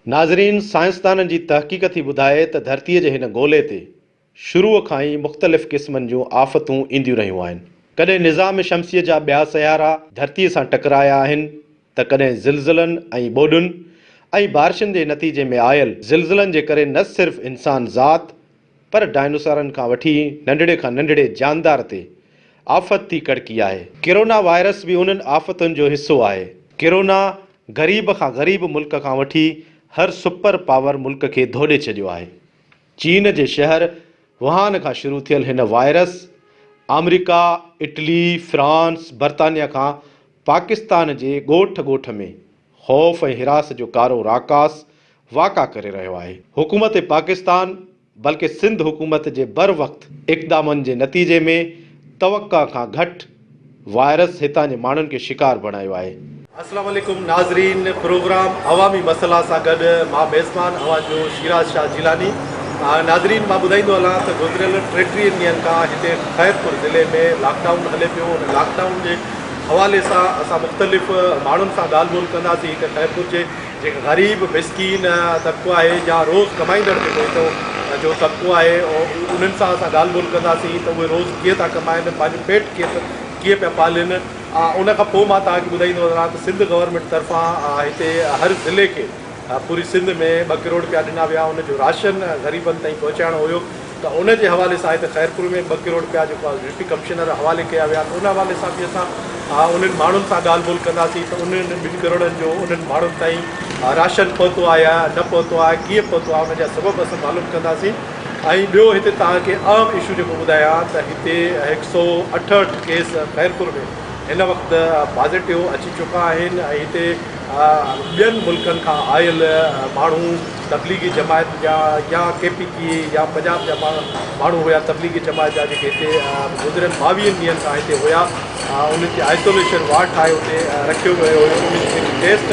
नाज़रीन, साइंसदाननि जी तहक़ीक़ थी ॿुधाए त धरतीअ जे हिन गोले ते शुरूअ खां ई मुख़्तलिफ़ क़िस्मनि जूं आफ़तूं ईंदियूं रहियूं आहिनि। कॾहिं निज़ाम शमसीअ जा ॿिया सयारा धरतीअ सां टकराया आहिनि त कॾहिं ज़िलज़िलनि ऐं ॿोॾुनि ऐं बारिशुनि जे नतीजे में आयल ज़िलज़िलनि जे करे न सिर्फ़ इंसान ज़ात पर डायनासोरनि खां वठी नंढड़े खां नंढड़े जानदार ते आफ़त थी कड़की आहे। किरोना वायरस बि उन्हनि आफ़तुनि जो हिसो आहे। किरोना ग़रीब खां ग़रीब मुल्क खां वठी हर सुपर पावर मुल्क खे धोॾे छॾियो आहे। चीन जे शहर वुहान खां शुरू थियल हिन वायरस अमेरिका, इटली, फ्रांस, बर्तानिया खां पाकिस्तान जे ॻोठ ॻोठ में ख़ौफ़ ऐं हिरास जो कारो राकास वाक़ा करे रहियो आहे। हुकूमत पाकिस्तान बल्कि सिंध हुकूमत जे बर वक़्त इक़दामनि जे नतीजे में तवक़ा खां घटि वायरस हितां जे माण्हुनि खे शिकार बणायो आहे। अस्सलाम वालेकुम नाज़रीन, प्रोग्राम अवामी मसला सां गॾु मां मेज़बान अवांजो शिराज शाह जिलानी। नाज़रीन, मां ॿुधाईंदो हलां त गुज़िरियल 33 ॾींहंनि खां हिते ख़ैरपुर ज़िले में लॉकडाउन हले पियो। उन लॉकडाउन जे हवाले सां असां मुख़्तलिफ़ माण्हुनि सां ॻाल्हि ॿोल कंदासीं त ख़ैरपुर जे जेके ग़रीब मिसकीन तबिको आहे या रोज़ कमाईंदड़ जेको जो तबिको आहे उन्हनि सां असां ॻाल्हि ॿोल कंदासीं त उहे रोज़ कीअं था कमाइनि, पंहिंजो पेट कीअं पिया पालीनि। उन खां पोइ मां तव्हांखे ॿुधाईंदो वञा त सिंध गवर्नमेंट तरफ़ां हिते हर ज़िले खे पूरी सिंध में 2 करोड़ रुपया ॾिना विया। उनजो राशन ग़रीबनि ताईं पहुचाइणो हुयो त उन जे हवाले सां हिते ख़ैरपुर में 2 करोड़ रुपया जेको आहे डिप्टी कमिश्नर हवाले कया विया। त उन हवाले सां बि असां उन्हनि माण्हुनि सां ॻाल्हि ॿोल कंदासीं त उन्हनि 2 करोड़नि जो उन्हनि माण्हुनि ताईं राशन पहुतो आहे या न पहुतो आहे, कीअं पहुतो आहे, उनजा सबब असां मालूम कंदासीं। ऐं ॿियो हिते तव्हांखे आम इशू जेको ॿुधायां त हिते 168 केस ख़ैरपुर में हिन वक़्तु पॉज़िटिव अची चुका आहिनि। ऐं हिते ॿियनि मुल्कनि खां आयल माण्हू तबलीगी जमायत जा या KPK या पंजाब जा माण्हू हुया तबलीगी जमायत जा जेके हिते गुज़िरियल 22 ॾींहंनि खां हिते हुया, उन्हनि खे आइसोलेशन वार्ड ठाहे हुते रखियो वियो हुयो। उन्हनि जी टेस्ट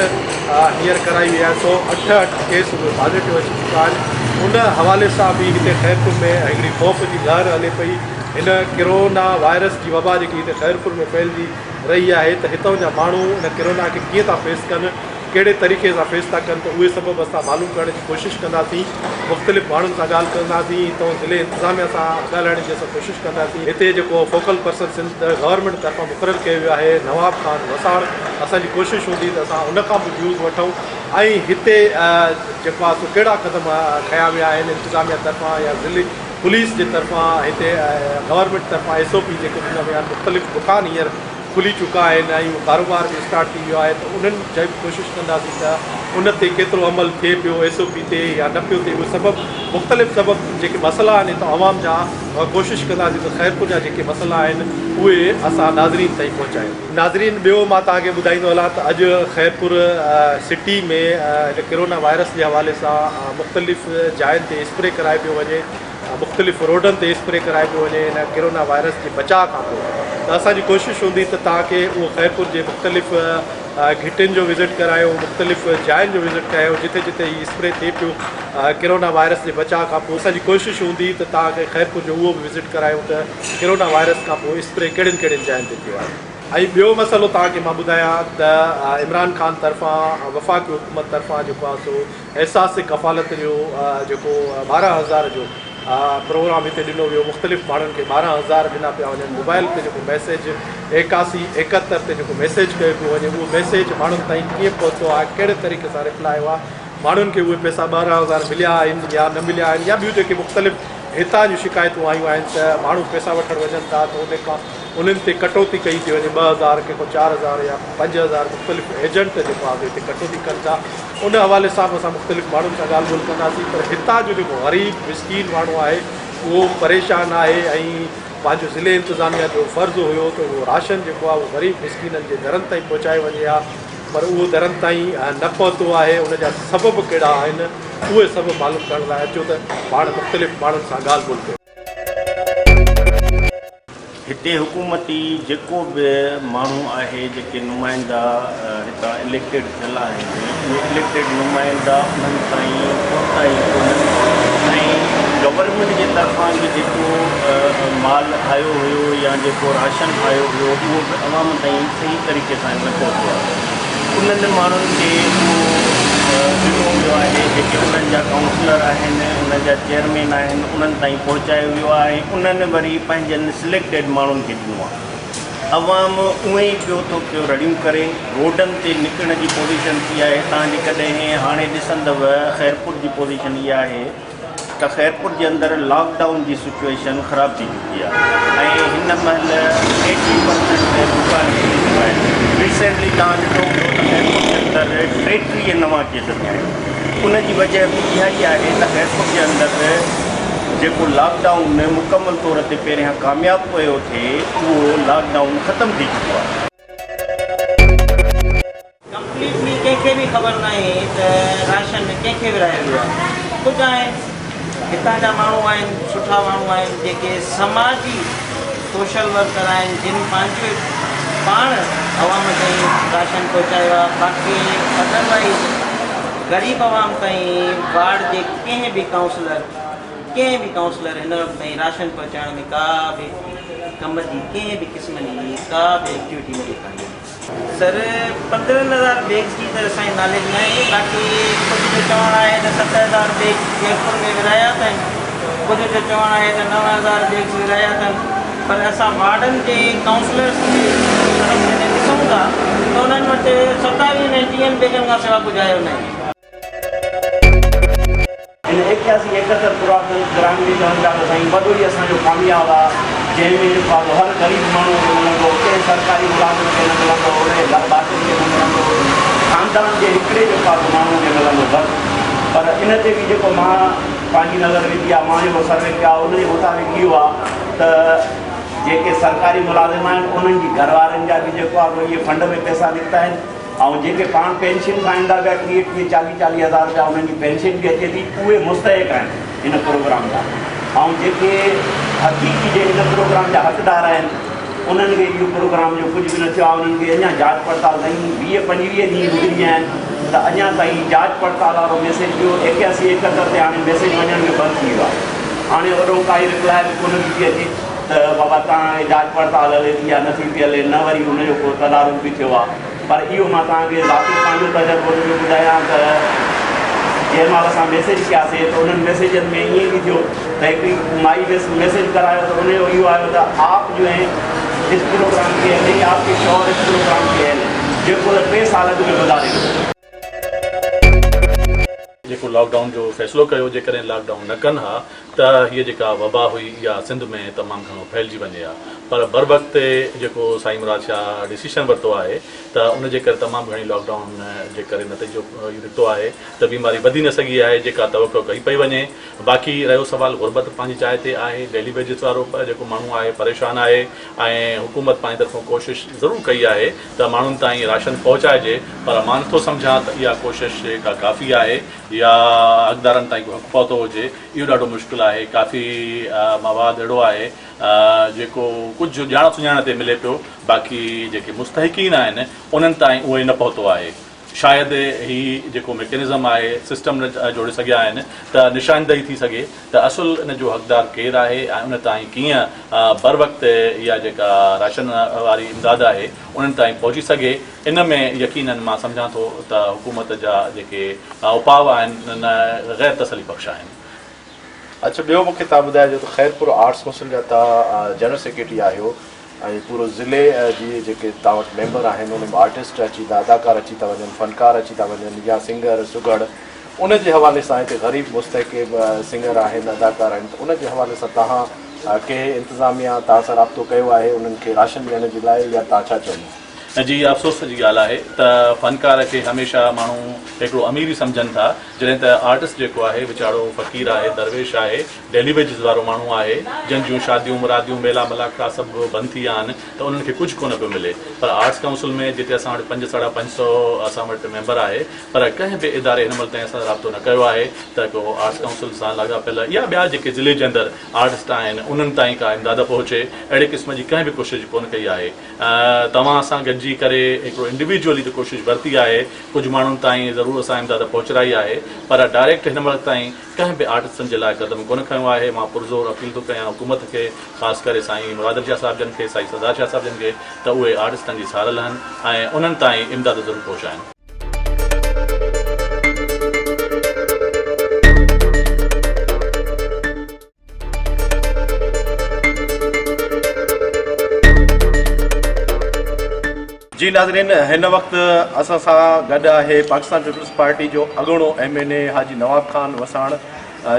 हींअर कराई वई आहे। 168 केस उहे पॉज़िटिव अची चुका आहिनि। उन हवाले सां बि हिते ख़ैरपुर में हिकिड़ी ख़ौफ़ जी लहर हले पई। हिन किरोना वायरस जी वबा जेकी हिते ख़ैरपुर में फैलिजी रही आहे त हितां जा माण्हू इन किरोना खे कीअं था फेस कनि, कहिड़े तरीक़े सां फेस था कनि, त उहे सबब असां मालूम करण जी कोशिशि कंदासीं। मुख़्तलिफ़ माण्हुनि सां ॻाल्हि कंदासीं, हितां ज़िले इंतिज़ामिया सां ॻाल्हाइण जी असां कोशिशि कंदासीं। हिते जेको फोकल पर्सन सिंध गवर्नमेंट तरफ़ां मुक़ररु कयो वियो आहे नवाब ख़ान वसाड़, असांजी कोशिशि हूंदी त असां उन खां बि व्यूज़ वठूं ऐं हिते जेको आहे सो कहिड़ा क़दम खयां विया आहिनि इंतिज़ामिया तरफ़ां या ज़िले पुलिस जे तरफ़ां, हिते गवर्नमेंट तरफ़ां SOP जेके ॾिना विया आहिनि। मुख़्तलिफ़ दुकान हींअर खुली चुका आहिनि ऐं कारोबार बि स्टार्ट थी वियो आहे। त उन्हनि जी कोशिशि कंदासीं त उन ते केतिरो अमल थिए पियो SOP ते या न पियो थिए। उहे सबब मुख़्तलिफ़ सबब जेके मसइला आहिनि त आवाम जा कोशिशि कंदासीं त ख़ैरपुर जा जेके मसइला आहिनि उहे असां नाज़रीन ताईं पहुचायूं। नाज़रीन, ॿियो मां तव्हांखे ॿुधाईंदो हलां त अॼु ख़ैरपुर सिटी में किरोना वायरस जे हवाले सां मुख़्तलिफ़ जायुनि ते स्प्रे कराए पियो वञे, मुख़्तलिफ़ रोडनि ते स्प्रे कराए पियो वञे हिन किरोना वायरस जे बचाव खां पोइ। त असांजी कोशिशि हूंदी त तव्हांखे उहो ख़ैरपुर जे मुख़्तलिफ़ घिटियुनि जो विज़िट करायो, मुख़्तलिफ़ जायुनि जो विज़िट करायो जिथे जिथे हीअ स्प्रे थिए पियो किरोना वायरस जे बचाव खां पोइ। असांजी कोशिशि हूंदी त तव्हांखे ख़ैरपुर जो उहो बि विज़िट करायूं त किरोना वायरस खां पोइ स्प्रे कहिड़ियुनि कहिड़ियुनि जायुनि ते थियो आहे। ऐं ॿियो मसइलो तव्हांखे मां ॿुधायां त इमरान ख़ान तरफ़ां वफ़ाक़ी हुकूमत तरफ़ां जेको आहे सो एहसास कफ़ालत जो जेको 12,000 जो प्रोग्राम हिते ॾिनो वियो। मुख़्तलिफ़ माण्हुनि खे 12,000 ॾिना पिया वञनि। मोबाइल ते जेको मैसेज 8171 ते जेको मैसेज कयो पियो वञे, उहो मैसेज माण्हुनि ताईं कीअं पहुतो आहे, कहिड़े तरीक़े सां रिप्लाई आयो आहे, माण्हुनि खे उहे पैसा 12,000 मिलिया आहिनि या न मिलिया आहिनि, या ॿियूं जेके मुख़्तलिफ़ हितां जूं शिकायतूं आयूं आहिनि त माण्हू पैसा वठणु वञनि था त उन खां उन्हनि ते कटौती कई थी वञे 2,000 कंहिंखो 4,000 या 5,000। मुख़्तलिफ़ एजेंट जेको आहे हिते कटौती कनि था। उन हवाले सां बि असां मुख़्तलिफ़ माण्हुनि सां ॻाल्हि ॿोल कंदासीं। पर हितां जो जेको ग़रीब मिसकीन माण्हू आहे उहो परेशान आहे ऐं पंहिंजो ज़िले इंतिज़ामिया जो फ़र्ज़ु हुयो त उहो राशन जेको आहे उहो ग़रीब मिसकीननि जे दरनि ताईं पहुचाए वञे हा, पर उहो दरनि ताईं न पहुतो आहे। उनजा सबब कहिड़ा आहिनि उहे सभु मालूम करण लाइ अचो त पाण मुख़्तलिफ़ माण्हुनि सां ॻाल्हि ॿोल कयो। हिते हुकूमती जेको बि माण्हू आहे, जेके नुमाइंदा हितां इलेक्टेड थियल आहिनि, उहे इलेक्टेड नुमाइंदा उन्हनि ताईं पहुता ई कोन्हनि। ऐं गवर्नमेंट जे तरफ़ां बि जेको माल आयो हुयो या जेको राशन आयो हुयो उहो बि अवाम ताईं सही तरीक़े सां न पहुतो आहे। उन्हनि माण्हुनि खे उहो ॾिनो वियो आहे, जेके उन्हनि जा काउंसलर आहिनि, उन्हनि जा चेयरमैन आहिनि, उन्हनि ताईं पहुचायो वियो आहे। उन्हनि वरी पंहिंजनि सिलेक्टेड माण्हुनि खे ॾिनो आहे। अवाम उहे ई पियो थो पियो रड़ियूं करे, रोडनि ते निकिरण जी पोज़ीशन थी आहे। तव्हां जेकॾहिं हाणे ॾिसंदव खैरपुर जी पोज़ीशन इहा आहे त खैरपुर जे अंदरि लॉकडाउन जी सिचुएशन ख़राब थी चुकी आहे ऐं हिन महिल 80% दुकान रिसेंटली तव्हां ॾिठो हूंदो त खैरपुर जे अंदरि 33 नवां केस थिया आहिनि। उनजी वजह बि इहा ई आहे त खैरपुर जे अंदरि जेको लॉकडाउन मुकमल तौर ते पहिरियां कामयाबु पियो थिए, उहो लॉकडाउन ख़तमु थी चुको आहे। कंप्लीटली कंहिंखे बि ख़बर न आहे त राशन कंहिंखे विरायो वियो आहे। कुझु आहिनि हितां जा माण्हू आहिनि, सुठा माण्हू आहिनि, जेके समाजी सोशल वर्कर आहिनि, जिन पंहिंजो पाण अवाम ताईं राशन पहुचायो आहे। बाक़ी अदरवाइज़ ग़रीब अवाम ताईं वार्ड जे कंहिं बि काउंसलर हिन वक़्त ताईं राशन पहुचाइण में का बि कम जी कंहिं बि क़िस्म जी का बि एक्टिविटी न ॾेखारी। सर 15,000 बैग्स जी त असांजी नॉलेज न आहे। बाक़ी कुझु जो चवणु आहे त 7,000 बैग जयपुर में विराया अथनि, कुझु जो चवणु आहे त 9,000 बैग्स विराया अथनि। पर असां वार्डनि जे काउंसलर्स खे ॾिसूं था त उन्हनि वटि 27 ऐं 30 बैगनि खां सवाइ ॿुधायो न आहे। इन 81-71 ग्रामीण चवनि था त साईं वॾो ई असांजो कामयाबु आहे, जंहिंमें जेको आहे हर ग़रीब माण्हू खे मिलंदो, कंहिं सरकारी मुलाज़िम खे न मिलंदो, उनजे घर ॿारनि खे न मिलंदो, ख़ानदान जे हिकिड़े जेको आहे माण्हू खे मिलंदो बसि। पर इन ते बि जेको मां पंहिंजी नज़र विधी आहे, मां जेको सर्वे कयो आहे, उनजे मुताबिक़ इहो आहे त जेके सरकारी मुलाज़िम आहिनि उन्हनि जी घरवारनि जा बि जेको आहे इहे फंड में पैसा निकिता आहिनि ऐं जेके पाण पेंशन खाईंदा पिया 30-40 हज़ार रुपया उन्हनि जी पेंशन बि अचे थी, उहे मुस्तहिक आहिनि हिन प्रोग्राम जा। ऐं जेके हक़ीक़ी जे हिन प्रोग्राम जा हक़दार आहिनि उन्हनि खे इहो प्रोग्राम जो कुझु बि न थियो आहे। उन्हनि खे अञा जांच पड़ताल ताईं 20-25 ॾींहं गुज़री विया आहिनि त अञा ताईं जांच पड़ताल वारो मैसेज पियो 81-71 ते हाणे मैसेज वञण में बंदि थी वियो आहे। हाणे वॾो काई रिप्लाई बि कोन थी अचे त बाबा तव्हां जांच पड़ताल हले थी या नथी थी हले, न वरी हुनजो को तदारुक बि थियो आहे। पर इहो मां तव्हांखे ज़ाती पंहिंजो तजुर्बो जो ॿुधायां त जंहिं महिल असां मैसेज कयासीं त उन्हनि मैसेजनि में ईअं बि थियो त हिकिड़ी माई मैसेज करायो त उनजो इहो आयो त आप जो है इस प्रोग्राम के नहीं आपके शौर इस प्रोग्राम के है जेको 3 साल अॻु में गुज़ारे वियो। जेको लॉकडाउन जो फ़ैसिलो कयो, जेकॾहिं लॉकडाउन न कनि हा त हीअ जेका वबा हुई इहा सिंध में तमामु घणो फैलिजी वञे हा। पर बर वक़्तु जेको साईं मुराद शाह डिसीशन वरितो आहे त उनजे करे तमामु घणी लॉकडाउन जे करे नतीजो इहो निकितो आहे त बीमारी वधी न सघी आहे जेका तवक़ो कई पई वञे। बाक़ी रहियो सुवाल गुरबत पंहिंजी जाइ ते आहे, डेली वेजिस वारो जेको माण्हू आहे परेशान आहे ऐं हुकूमत पंहिंजी तरफ़ां कोशिशि ज़रूरु कई आहे त माण्हुनि ताईं राशन पहुचाइजे। पर मां नथो सम्झां त इहा कोशिशि जेका काफ़ी आहे या हक़दारनि ताईं पहुतो हुजे, इहो ॾाढो मुश्किल आहे। काफ़ी मवाद अहिड़ो आहे जेको कुझु ॼाण सुञाण ते मिले पियो, बाक़ी जेके मुस्तहिकीन आहिनि उन्हनि ताईं उहे न पहुतो आहे। शायदि ही जेको मैकेनिज़म आहे सिस्टम न जोड़े सघिया आहिनि त निशानदेही थी सघे त असुल इन जो हक़दार केरु आहे ऐं उन ताईं कीअं बर वक़्तु इहा जेका राशन वारी इमदाद आहे उन्हनि ताईं पहुची सघे। इन में यकीनन मां सम्झां थो त हुकूमत जा जेके उपाउ आहिनि न ग़ैर तसली बख़्श आहिनि। अच्छा, ॿियो मूंखे तव्हां ॿुधाइजो त खैरपुर आर्ट्स काउंसिल जा तव्हां जनरल सेक्रेटरी आहियो ऐं पूरो ज़िले जी जेके तव्हां वटि मेंबर आहिनि उन में आर्टिस्ट अची था, अदाकार अची था वञनि, फ़नकार अची था वञनि या सिंगर सुगड़, उन जे हवाले सां हिते ग़रीब मुस्तहिक़ सिंगर आहिनि, अदाकार आहिनि, त उन जे हवाले सां तव्हां कंहिं इंतिज़ामिया तव्हां सां राब्तो कयो आहे उन्हनि खे राशन ॾियण जे लाइ या तव्हां छा चवंदा? जी, अफ़सोस जी ॻाल्हि आहे त फ़नकार खे हमेशह माण्हू हिकिड़ो अमीर ई सम्झनि था, जॾहिं त आर्टिस्ट जेको आहे वीचारो फ़क़ीर आहे, दरवेश आहे, डेली वेजिस वारो माण्हू आहे, जंहिंजियूं शादियूं मुरादियूं मेला मलाखा सभु बंदि थी विया आहिनि त उन्हनि खे कुझु कोन पियो मिले। पर आर्ट्स काउंसिल में जिते असां वटि 500-550 असां वटि मेंबर आहे, पर कंहिं बि इदारे हिन महिल ताईं असां राब्तो न कयो आहे त को आर्ट्स काउंसिल सां लाॻापियल या ॿिया जेके ज़िले जे अंदरि आर्टिस्ट आहिनि उन्हनि ताईं का इमदाद पहुचे, अहिड़े क़िस्म जी कंहिं बि कोशिशि कोन कई आहे। तव्हां असां गॾिजी करे हिकिड़ो इंडिविजुअली त कोशिशि वरिती आहे, कुझु माण्हुनि ताईं ज़रूरु असां इमदाद पहुचाई आहे, पर डायरेक्ट हिन महिल ताईं कंहिं बि आर्टिस्टनि जे लाइ क़दम कोन खयो आहे। मां पुरज़ोर अपील थो कयां हुकूमत खे, ख़ासि करे साईं मुराद शाह साहिब जन खे, साईं सरदार शाह साहिब जन खे, त उहे आर्टिस्टनि जी सार लहनि ऐं उन्हनि ताईं इमदाद ज़रूरु पहुचाइनि। जी नाज़रीन, हिन वक़्तु असां सां गॾु आहे पाकिस्तान पीपल्स पार्टी जो अॻूणो MNA हाजी नवाब खान वसाण,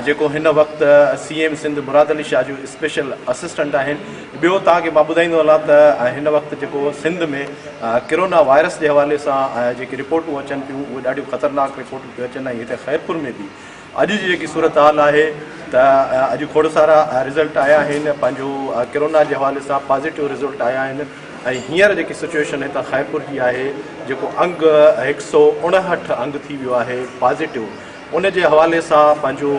जेको हिन वक़्तु CM सिंध मुराद अली शाह जो स्पेशल असिस्टेंट आहिनि। ॿियो तव्हांखे मां ॿुधाईंदो हलां त हिन वक़्तु जेको सिंध में कोरोना वायरस जे हवाले सां जेकी रिपोर्टूं अचनि पियूं उहे ॾाढियूं ख़तरनाक रिपोर्टूं पियूं अचनि। ऐं हिते ख़ैरपुर में बि अॼु जी जेकी सूरत हाल आहे त अॼु खोड़ सारा रिज़ल्ट आया आहिनि, पंहिंजो कोरोना जे हवाले सां पॉज़िटिव रिज़ल्ट आया आहिनि। ऐं हींअर जेकी सिचुएशन हितां ख़ैरपुर जी आहे, जेको अंग 159 अंग थी वियो आहे पॉज़िटिव, उन जे हवाले सां पंहिंजो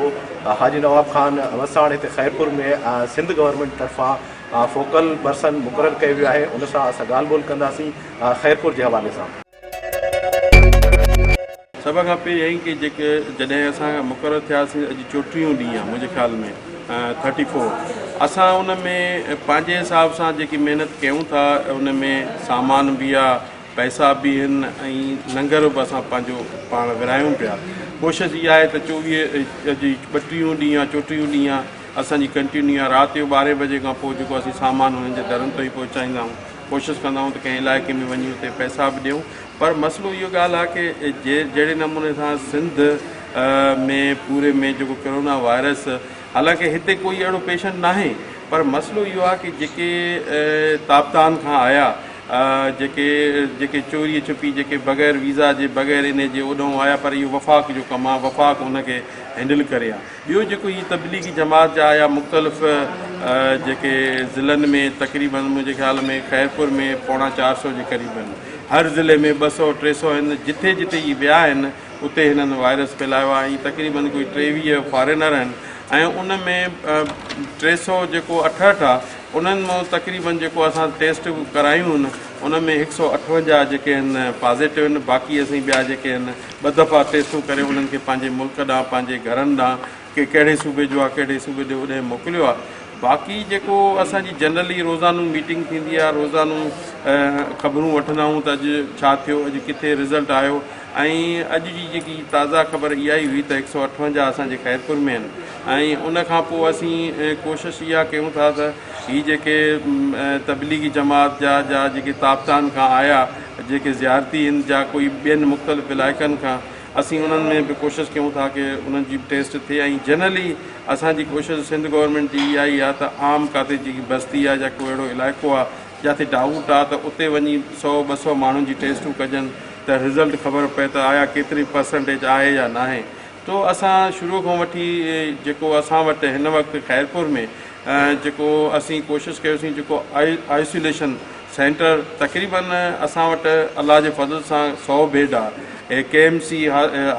हाजी नवाब खान वसाण हिते ख़ैरपुर में सिंध गवर्नमेंट तरफ़ां फोकल पर्सन मुक़ररु कयो वियो आहे। उन सां असां ॻाल्हि ॿोल कंदासीं ख़ैरपुर जे हवाले सां। सभ खां पहिरीं यही कि जेके जॾहिं असां मुक़ररु थियासीं, अॼु 34 ॾींहं आहे मुंहिंजे ख़्याल में 34, असां उन में पंहिंजे हिसाब सां जेकी महिनत कयूं था उन में सामान बि आहे, पैसा बि आहिनि ऐं लंगर बि असां पंहिंजो पाण विरायूं पिया। कोशिशि इहा आहे त 32 ॾींहं 34 ॾींहं असांजी कंटिन्यू आहे। राति जो 12 बजे खां पोइ जेको असीं सामान हुननि जे दरनि ताईं पहुचाईंदा आहियूं, कोशिशि कंदा आहियूं त कंहिं इलाइक़े में वञी हुते पैसा बि ॾियूं। पर मसइलो इहो ॻाल्हि आहे कि जहिड़े नमूने सां सिंध में पूरे में जेको कोरोना वायरस, हालांकि हिते कोई अहिड़ो पेशेंट नाहे, पर मसइलो इहो आहे कि जेके तापतान खां आया, जेके चोरी छुपी, जेके बग़ैर वीज़ा जे बग़ैर इन जे ओॾों आया, पर इहो वफ़ाक़ जो कमु आहे, वफ़ाक़ उनखे हैंडल करे आहे। ॿियो जेको हीअ तबलीगी जमात जा आया मुख़्तलिफ़ जेके ज़िलनि में, तक़रीबन मुंहिंजे ख़्याल में ख़ैरपुर में 450 जे क़रीबन, हर ज़िले में 200-300 आहिनि। जिथे जिथे इहे विया आहिनि उते हिननि वायरस फैलायो आहे। ऐं तक़रीबन कोई 23 फॉरेनर आहिनि ऐं उन में 300 जेको 68 आहे, उन्हनि मां तक़रीबन जेको असां टेस्ट करायूं आहिनि उन में 158 जेके आहिनि पॉज़िटिव आहिनि। बाक़ी असीं ॿिया जेके आहिनि 2 दफ़ा टेस्टूं करे उन्हनि खे पंहिंजे मुल्क ॾांहुं, पंहिंजे घरनि ॾांहुं, कि कहिड़े सूबे जो आहे, कहिड़े सूबे ॾे उॾे मोकिलियो आहे। बाक़ी जेको असांजी जनरली रोज़ानू मीटिंग थींदी आहे, रोज़ानू ख़बरूं वठंदा आहियूं त अॼु छा थियो, अॼु किथे रिज़ल्ट आयो। ऐं अॼु जी जेकी ताज़ा ख़बर इहा ई हुई त 158 असांजे ख़ैरपुर में आहिनि। ऐं उन खां पोइ असीं कोशिशि इहा कयूं था त हीअ जेके तबलीगी जमात जा जेके तापतान खां आया, जेके ज़ियारती आहिनि, जा कोई ॿियनि मुख़्तलिफ़ इलाइक़नि खां, असीं उन्हनि में बि कोशिशि कयूं था कि उन्हनि जी टेस्ट थिए। ऐं जनरली असांजी कोशिशि सिंध गवर्नमेंट जी इहा ई आहे त आम काथे जेकी बस्ती आहे या को अहिड़ो इलाइक़ो आहे जिते डाउट आहे त उते वञी 100-200 माण्हुनि जी टेस्टूं कजनि त रिज़ल्ट ख़बर पए त आया केतिरी परसेंटेज आहे या न आहे। तो असां शुरू खां वठी जेको असां वटि हिन वक़्तु ख़ैरपुर में जेको असीं कोशिशि कयोसीं, जेको आइसोलेशन सेंटर तक़रीबन असां वटि अलाह जे फज़ल सां 100 बेड आहे। KMC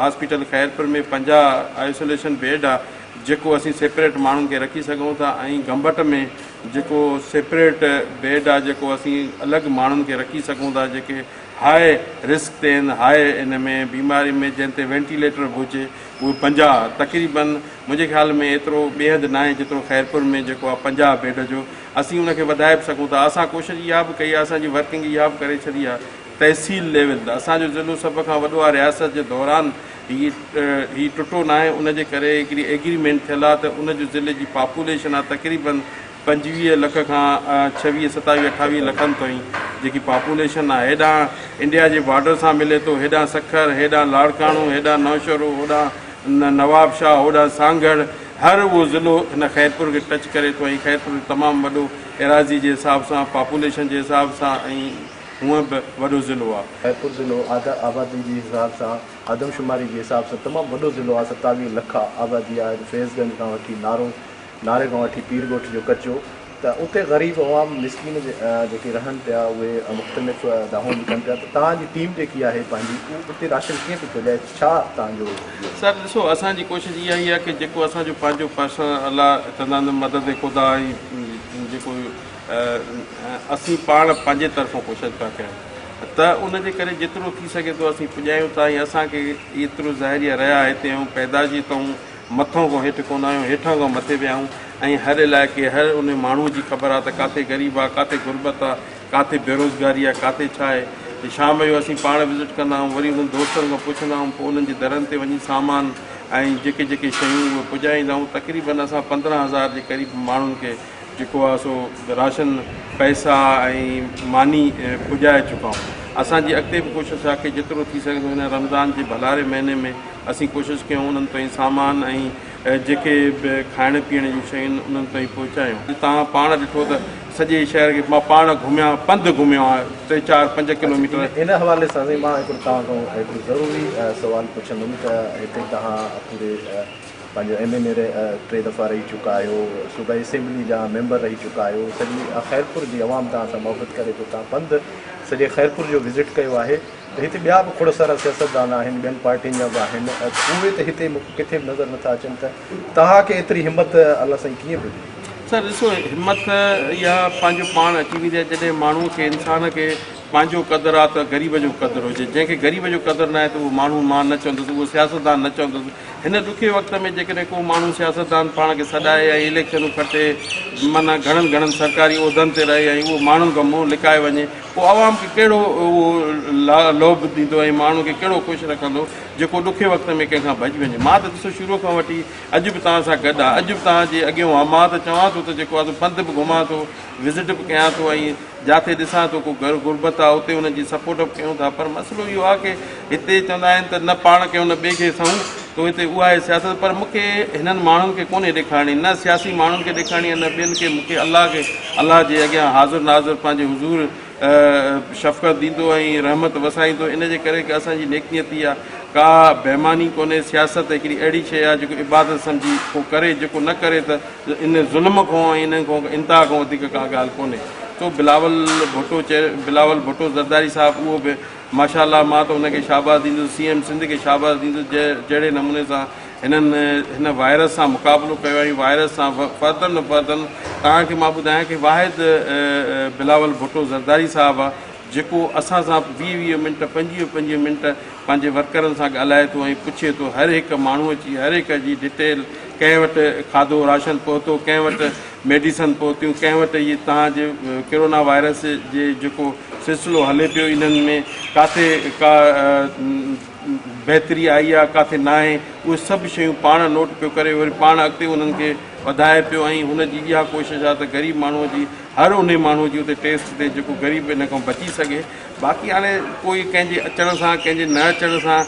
हॉस्पिटल ख़ैरपुर में 50 आइसोलेशन बेड आहे, जेको असीं सेपरेट माण्हुनि खे रखी सघूं था। ऐं गंबट में जेको सेपरेट बेड आहे, जेको असीं अलॻि माण्हुनि खे रखी सघूं था, जेके हाई रिस्क ते आहिनि, हाई इन में बीमारी में, जंहिं ते वेंटिलेटर बि हुजे, उहे 50 तक़रीबन मुंहिंजे ख़्याल में एतिरो ॿिए हंधि न आहे जेतिरो ख़ैरपुर में जेको आहे 50 बेड जो। असीं उनखे वधाए बि सघूं था। असां कोशिशि इहा बि कई आहे, असांजी वर्किंग इहा बि करे छॾी आहे तहसील लेवल ते। असांजो ज़िलो सभ खां वॾो आहे। रियासत जे दौरान हीअ टुटो न आहे, उनजे करे हिकिड़ी एग्रीमेंट थियल आहे त उनजो ज़िले जी पॉपुलेशन आहे तक़रीबन 25 लख खां 26, 27, 28 लखनि ताईं जेकी पॉपुलेशन आहे। हेॾां इंडिया जे बॉर्डर सां मिले थो, हेॾां सखर, हेॾां लाड़काणो, हेॾां नौशहरो, होॾां नवाबशाह, होॾां सांगड़, हर उहो ज़िलो हिन ख़ैरपुर खे टच करे थो। ऐं ख़ैरपुर तमामु वॾो एराज़ी जे हिसाब सां, पॉपुलेशन जे हिसाब सां ऐं हूअं बि वॾो ज़िलो आहे। ख़ैरपुर ज़िलो आबादी जे हिसाब सां, आदमशुमारी जे हिसाब सां तमामु वॾो ज़िलो आहे। 27 लख आबादी आहे। फैज़गंज खां वठी नारे खां वठी पीरगोठ जो कचो, त उते ग़रीब अवाम मिसकिन जेके रहनि पिया उहे मुख़्तलिफ़ दाहूं बि कनि पिया। त तव्हांजी टीम जेकी आहे पंहिंजी, उते राशन कीअं थी पुॼाए, छा तव्हांजो? सर ॾिसो, असांजी कोशिशि इहा ई आहे कि जेको असांजो पंहिंजो पर्सनल अलाह चवंदा आहिनि मदद ख़ुदा, ऐं जेको असीं पाण पंहिंजे तरफ़ां कोशिशि पिया कयूं त उनजे करे जेतिरो थी सघे थो असीं पुॼायूं था। ऐं असांखे एतिरो ज़ाहिरिया रहिया हिते ऐं पैदाइशी तां मथां खां हेठि कोन आहियूं, हेठां खां मथे विया आहियूं। ऐं हर इलाइक़े, हर उन माण्हू जी ख़बर आहे त किथे ग़रीब आहे, किथे गुरबत आहे, किथे बेरोज़गारी आहे, किथे छा आहे। शाम जो असीं पाण विज़िट कंदा आहियूं, वरी उन्हनि दोस्तनि खां पुछंदा आहियूं, पोइ उन्हनि जे दरनि ते वञी सामान ऐं जेके शयूं उहे पुॼाईंदा आहियूं। तक़रीबन असां 15,000 जे क़रीब माण्हुनि खे जेको आहे सो राशन, पैसा ऐं मानी पुॼाए चुका आहियूं। असांजी अॻिते बि कोशिशि आहे की जेतिरो थी सघे थो हिन रमज़ान जे भलारे महीने में असीं कोशिशि कयूं उन्हनि ताईं सामान ऐं जेके बि खाइण पीअण जूं शयूं आहिनि उन्हनि ताईं पहुचायूं। तव्हां पाण ॾिठो त सॼे शहर खे मां पाण घुमिया, पंधु घुमियो आहे 3, 4, 5 किलोमीटर। इन हवाले सां मां हिकिड़ो तव्हां खां हिकिड़ो ज़रूरी सुवालु पुछंदुमि त हिते तव्हां पूरे पंहिंजो MNA 3 दफ़ा रही चुका आहियो, सूबाई असेंबली जा मेंबर रही चुका आहियो, सॼी ख़ैरपुर जी आवाम तव्हां सां मोहबत करे थो, तव्हां पंधु सॼे ख़ैरपुर जो विज़िट कयो आहे त हिते ॿिया बि खोड़ सारा सियासतदान आहिनि, ॿियनि पार्टियुनि जा बि आहिनि, उहे त हिते किथे बि नज़र नथा अचनि, त तव्हांखे एतिरी हिमत अलाह साईं कीअं मिली? सर ॾिसो, हिमत इहा पंहिंजो पाण अची वेंदी आहे जॾहिं माण्हू खे इंसान खे पंहिंजो क़दुरु आहे त ग़रीब जो क़दुरु हुजे। जंहिंखे ग़रीब जो क़दुरु न आहे त उहो माण्हू मां न चवंदुसि, उहो सियासतदान न चवंदुसि। हिन ॾुखे वक़्त में जेकॾहिं को माण्हू सियासतदान पाण खे सॾाए ऐं इलेक्शनूं खटे, माना घणनि सरकारी उहिदनि ते रहे ऐं उहो माण्हुनि खां मुंहुं लिकाए वञे, पोइ आवाम खे कहिड़ो उहो लोभ ॾींदो ऐं माण्हू खे कहिड़ो ख़ुशि रखंदो जेको ॾुखे वक़्त में कंहिंखां भॼी वञे। मां त ॾिसो शुरूअ खां वठी अॼु बि तव्हां सां गॾु आहे, अॼु बि तव्हांजे अॻियां आहे। मां त चवां थो त जेको आहे पंधु बि घुमां थो, विज़िट बि कयां थो ऐं जिते ॾिसां थो को घर गुरबत आहे उते उनजी सपोर्ट बि कयूं था। पर मसइलो इहो आहे की हिते चवंदा आहिनि त न पाण कयूं न ॿिए खे सहूं, त हिते उहा आहे सियासत। पर मूंखे हिननि माण्हुनि खे कोन्हे ॾेखारणी, न सियासी माण्हुनि खे ॾेखारणी आहे, न ॿियनि खे। मूंखे अलाह जे अॻियां हाज़ुर नाज़ुर पंहिंजे हुज़ूर शफ़क़त ॾींदो ऐं रहमत वसाईंदो। इन जे करे की असांजी नेकनियती आहे, का बेईमानी कोन्हे। सियासत हिकिड़ी अहिड़ी शइ आहे जेको इबादत सम्झी को करे, जेको न करे त इन ज़ुल्म खां ऐं इन खां इंतिहा खां वधीक का ॻाल्हि कोन्हे। तो बिलावल भुट्टो ज़रदारी साहिबु, उहो बि माशाअल्लाह, मां त हुनखे शाबाश ॾींदुसि, CM सिंध खे शाबाश ॾींदुसि जहिड़े नमूने सां हिन वायरस सां मुक़ाबिलो कयो ऐं वायरस सां फ़र्दन तव्हांखे मां ॿुधायां की वाहिद बिलावल भुट्टो ज़रदारी साहिबु आहे जेको असां सां 20-20 मिंट 25-25 मिंट पंहिंजे वर्करनि सां ॻाल्हाए थो ऐं पुछे थो हर हिकु माण्हूअ जी हर हिक जी डिटेल। कंहिं वटि खाधो राशन पहुतो, कंहिं वटि मेडिसन पहुतियूं, कंहिं वटि इहे तव्हांजे कोरोना वायरस जे जेको सिलसिलो हले पियो इन्हनि में काथे का बहितरी आई आहे, काथे न आहे, उहे सभु शयूं पाण नोट पियो करे वरी पाण अॻिते उन्हनि खे वधाए पियो। ऐं हुनजी इहा कोशिशि आहे त ग़रीब माण्हूअ जी हर उन माण्हूअ जी उते टेस्ट ते जेको ग़रीब इन खां बची सघे। बाक़ी हाणे कोई कंहिंजे अचण सां कंहिंजे न अचण सां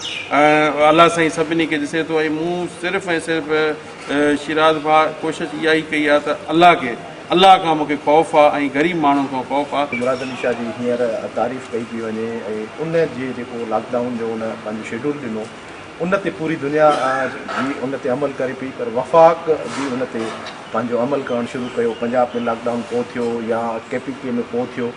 अलाह साईं सभिनी खे ॾिसे थो। ऐं मूं सिर्फ़ु ऐं सिर्फ़ु शिराज भाउ कोशिशि इहा ई कई आहे त अलाह खां मूंखे ख़ौफ़ आहे ऐं ग़रीब माण्हुनि खां ख़ौफ़ आहे। मुराद अली शाह जी हींअर तारीफ़ कई पई वञे ऐं उन जे जेको लॉकडाउन जो उन पंहिंजो शेड्यूल ॾिनो उन ते पूरी दुनिया जी उन ते अमल करे पई, पर वफ़ाक़ बि उन ते पंहिंजो अमल करणु शुरू कयो। पंजाब में लॉकडाउन पोइ थियो या KPK में पोइ थियो,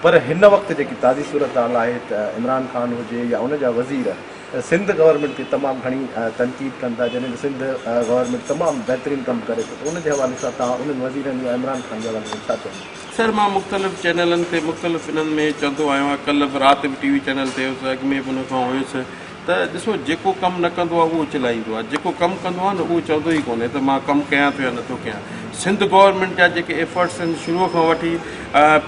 पर हिन वक़्तु जेकी ताज़ी सूरत हाल आहे त इमरान ख़ान हुजे या उन जा वज़ीर सिंध गवर्नमेंट खे तमामु घणी तनक़ीद कनि था, जॾहिं सिंध गवर्नमेंट तमामु बहितरीनु कमु करे थो। त उनजे हवाले सां तव्हां उन्हनि वज़ीरनि या इमरान ख़ान जे हवाले सां छा चवंदा? सर, मां मुख़्तलिफ़ चैनलनि ते मुख़्तलिफ़ इन्हनि में चवंदो आहियां। कल्ह बि राति बि TV चैनल ते हुयुसि, अॻु में बि उन खां हुयुसि त ॾिसो, जेको कमु न कंदो आहे उहो चिलाईंदो आहे, जेको कमु कंदो आहे न उहो चवंदो ई कोन्हे त मां कमु कयां थो या नथो कयां। सिंध गवर्नमेंट जा जेके एफर्ट्स आहिनि शुरूअ खां वठी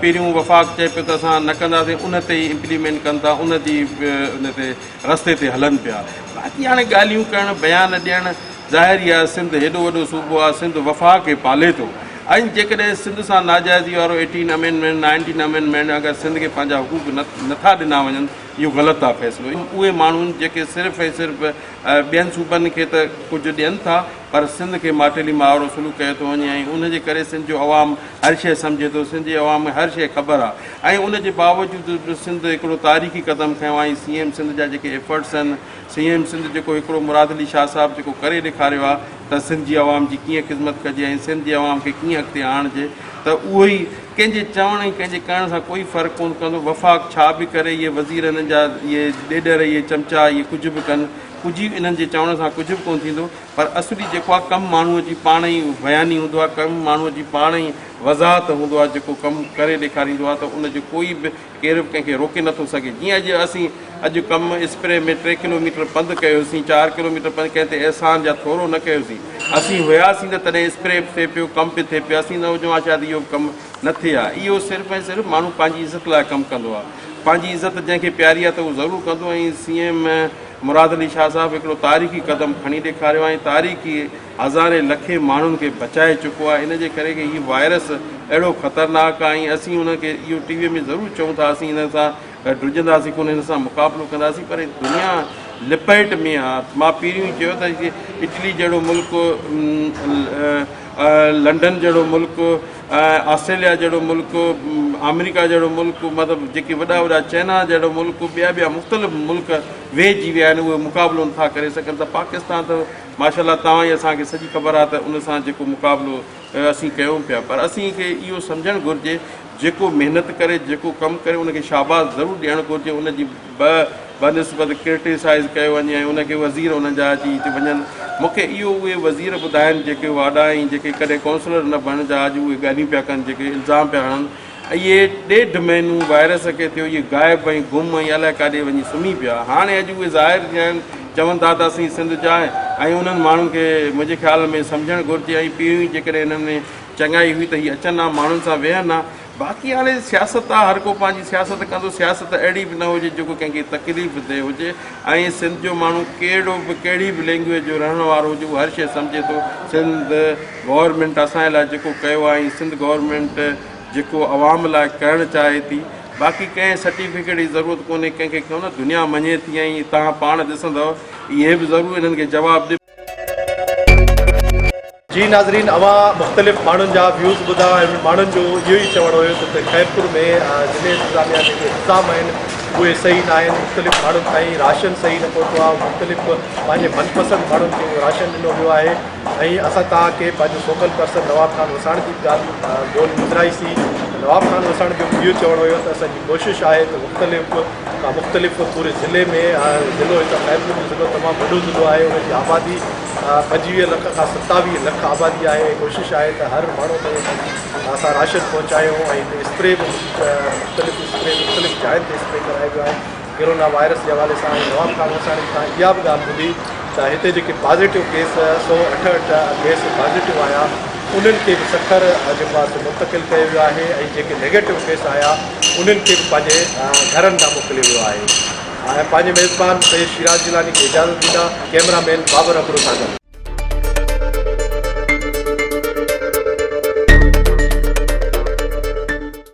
पहिरियों वफ़ाक़ चए पियो त असां न कंदासीं, उन ते ई इम्प्लीमेंट कनि था, उन ते रस्ते ते हलनि पिया। बाक़ी हाणे ॻाल्हियूं करणु, बयान ॾियणु, ज़ाहिर ई आहे सिंध हेॾो वॾो सूबो आहे, सिंध वफ़ाक़ खे पाले थो। ऐं जेकॾहिं सिंध सां नाजाइज़ी वारो 18 अमेंडमेंट 19 अमेंडमेंट अगरि सिंध खे पंहिंजा हुकूक नथा ॾिना वञनि, इहो ग़लति आहे फ़ैसिलो। उहे माण्हू जेके सिर्फ़ु ऐं सिर्फ़ु ॿियनि सूबनि खे त कुझु ॾियनि था, पर सिंध खे माटेली मावरो सुलूक कयो थो वञे ऐं उनजे करे सिंध जो अवाम हर शइ सम्झे थो, सिंध जे अवाम में हर शइ ख़बर आहे। ऐं उनजे बावजूदि सिंध हिकिड़ो तारीख़ी क़दम खयो ऐं CM सिंध जा जेके एफर्ट्स आहिनि, CM सिंध जेको हिकिड़ो मुराद अली शाह साहिबु जेको करे ॾेखारियो आहे त सिंध जी अवाम जी कीअं ख़िदमत कजे ऐं सिंध जी अवाम खे कीअं अॻिते आणिजे, त उहो ई कंहिंजे चवण ऐं कंहिंजे करण सां कोई फ़र्क़ु कोन कंदो। वफ़ाक़ छा बि करे, इहे वज़ीर हिननि जा इहे ॾेॾर, इहे चमचा, इहे कुझु बि कनि, कुझु इन्हनि जे चवण सां कुझु बि कोन थींदो। पर असली जेको आहे कमु माण्हूअ जी पाण ई बयानी हूंदो आहे, कमु माण्हूअ जी पाण ई वज़ाहत हूंदो आहे, जेको कमु करे ॾेखारींदो आहे त उनजो कोई बि केरु बि कंहिंखे रोके नथो सघे। जीअं अॼु कमु स्प्रे में 3 किलोमीटर पंधु कयोसीं, 4 किलोमीटर पंधु कंहिं ते अहसान जा थोरो न कयोसीं। असीं हुयासीं त तॾहिं स्प्रे बि थिए पियो, कमु बि थिए पियो। असीं न हुजूं आहे शायदि इहो कमु न थिए आहे। इहो सिर्फ़ु ऐं सिर्फ़ु माण्हू पंहिंजी इज़त लाइ कमु कंदो आहे, पंहिंजी इज़त जंहिंखे प्यारी आहे त उहो ज़रूरु कंदो। ऐं CM मुराद अली शाह साहिबु हिकिड़ो तारीख़ी क़दम खणी ॾेखारियो ऐं तारीख़ी हज़ारे लखे माण्हुनि खे बचाए चुको आहे। इन जे करे की हीउ वायरस अहिड़ो ख़तरनाक आहे ऐं असीं हुनखे इहो TV में ज़रूरु चऊं था, असीं हिन सां ड्रिजंदासीं कोन, हिन सां मुक़ाबिलो कंदासीं, पर दुनिया लिपेट में आहे। मां पहिरियों ई चयो त इटली जहिड़ो मुल्क, लंडन जहिड़ो मुल्क, ऑस्ट्रेलिया जहिड़ो मुल्क, अमेरिका जहिड़ो मुल्क, मतिलबु जेके वॾा वॾा चाइना जहिड़ो मुल्क, ॿिया मुख़्तलिफ़ मुल्क वेहिजी विया आहिनि, उहे मुक़ाबिलो नथा करे सघनि। त पाकिस्तान त माशाल्लाह तव्हां ई असांखे सॼी ख़बर आहे त उन सां जेको मुक़ाबिलो असीं कयूं पिया, पर असींखे इहो सम्झणु घुरिजे जेको महिनत करे, जेको कमु करे, उनखे शाबाश ज़रूरु ॾियणु घुरिजे। उनजी बनस्बत क्रिटिसाइज़ कयो वञे ऐं उनखे वज़ीर उन जा अची हिते वञनि। मूंखे इहो उहे वज़ीर ॿुधाइनि जेके वाॾा ऐं जेके कॾहिं काउंसलर न बणिजा, अॼु उहे ॻाल्हियूं पिया कनि, जेके इल्ज़ाम पिया हणनि। इहे 1.5 महीनूं वायरस खे थियो, इहे गाइब ऐं गुम ऐं अलाए काॾे वञी सुम्ही पिया। हाणे अॼु उहे ज़ाहिर थिया आहिनि, चवनि था त असीं सिंध जा ऐं उन्हनि माण्हुनि खे मुंहिंजे ख़्याल में सम्झणु घुरिजे। ऐं पहिरियों ई जेकॾहिं हिननि में चङाई हुई त हीअ अचनि हा, माण्हुनि सां वेहनि हा। बाक़ी हाणे सियासत आहे, हर को पंहिंजी सियासत कंदो। सियासत अहिड़ी बि न हुजे जेको कंहिंखे तकलीफ़ थिए हुजे। ऐं सिंध जो माण्हू कहिड़ी बि लैंग्वेज जो रहण वारो हुजे, उहो हर शइ सम्झे थो। सिंध गवर्नमेंट असांजे लाइ जेको कयो आहे, ऐं सिंध गवर्नमेंट जेको अवाम लाइ करणु चाहे थी, बाक़ी कंहिं सर्टिफिकेट जी ज़रूरत कोन्हे, कंहिंखे क्यों न दुनिया मञे थी। ऐं तव्हां पाण ॾिसंदव, इहे बि ज़रूरु इन्हनि खे जवाबु ॾे। जी नाज़रीन, अवां मुख़्तलिफ़ माण्हुनि जा व्यूज़ ॿुधा ऐं माण्हुनि जो इहो ई चवणु हुयो त ख़ैरपुर में ज़िले इंतिज़ामिया जेके इंतिज़ाम आहिनि उहे सही न आहिनि। मुख़्तलिफ़ माण्हुनि ताईं राशन सही न पहुतो आहे। मुख़्तलिफ़ पंहिंजे मनपसंदि माण्हुनि खे उहो राशन ॾिनो वियो आहे। ऐं असां तव्हांखे पंहिंजो फोकल पर्सन नवाब ख़ान वसाण जी ॻाल्हि ॻोल्हे ॿुधाईसीं। नवाब ख़ान वसाण जो इहो चवणु हुयो त असांजी कोशिशि आहे त मुख़्तलिफ़ पूरे ज़िले में ज़िलो हितां ख़ैरपुर जो ज़िलो तमामु वॾो ज़िलो आहे। उनजी आबादी 25 लख खां 27 लख आबादी आहे। कोशिशि आहे त हर माण्हू ताईं असां राशन पहुचायूं ऐं स्प्रे बि मुख़्तलिफ़ जाइनि ते स्प्रे करायो वियो आहे कोरोना वायरस जे हवाले सां। नवाब ख़ान वसाणी खां इहा बि ॻाल्हि ॿुधी त हिते जेके पॉज़िटिव केस 168 केस पॉज़िटिव आया, उन्हनि खे बि सखर जे पास मुंतक़िल कयो वियो आहे। ऐं जेके नेगेटिव केस आया उन्हनि खे बि पंहिंजे घरनि ॾांहुं मोकिलियो वियो आहे। ऐं पंहिंजे मेज़बान सैयद शिराज जिलानी खे इजाज़त ॾींदा। कैमरामैन बाबर अबरू सां गॾु।